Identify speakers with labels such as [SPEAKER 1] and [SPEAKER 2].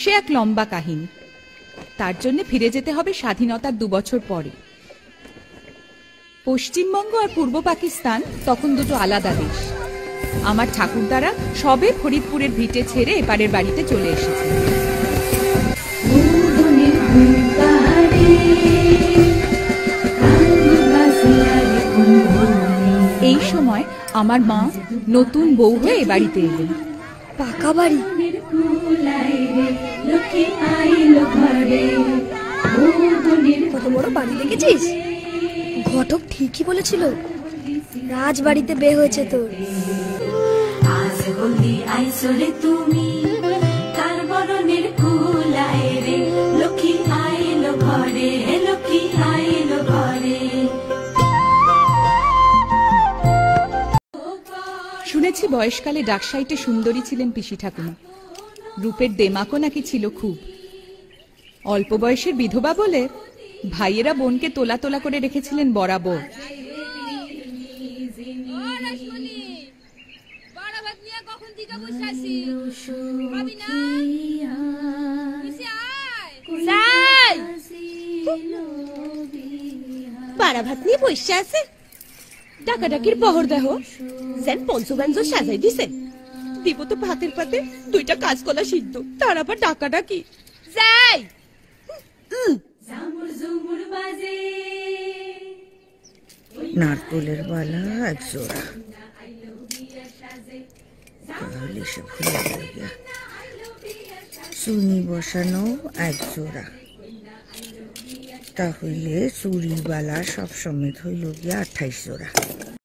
[SPEAKER 1] সে এক লম্বা কাহিনী। তার জন্য ফিরে যেতে হবে স্বাধীনতার 2 বছর পরে। পশ্চিমবঙ্গ আর পূর্ব পাকিস্তান তখন দুটো আলাদা দেশ। আমার ঠাকুরদারা সবে ফরিদপুরের ভিটে ছেড়ে এপারের বাড়িতে চলে এসেছে। এই সময় আমার মা নতুন বউ হয়ে এ বাড়িতে এলেন।
[SPEAKER 2] পাকা বাড়ি, কত বড় বাড়ি দেখেছিস? ঘটক ঠিকই বলেছিল, রাজবাড়িতে বিয়ে হয়েছে তোর।
[SPEAKER 1] শুনেছি বয়সকালে ডাকসাইটে সুন্দরী ছিলেন পিসি ঠাকুমা। রূপের দেমাকও নাকি ছিল খুব। অল্প বয়সের বিধবা বলে ভাইয়েরা বোনকে তোলা তোলা করে রেখেছিলেন বরাবর।
[SPEAKER 3] বাড়া ভাত নিয়ে বসে আছে, ডাকাডাকির বহর দেহ যেন পঞ্চব্যঞ্জন সাজাই দিছে। দিব তো ভাতের পাতে 2টা কাঁচকলা সিদ্ধ, তার আবার ডাকাডাকি। যাই
[SPEAKER 4] নারকলের বালা এক জোড়া, তাহলে সে ভুলে গেল গিয়া। চুনি বসানো এক জোড়া, তাহলে চুরির বালা সব সমেত হইল গিয়া 28 জোড়া।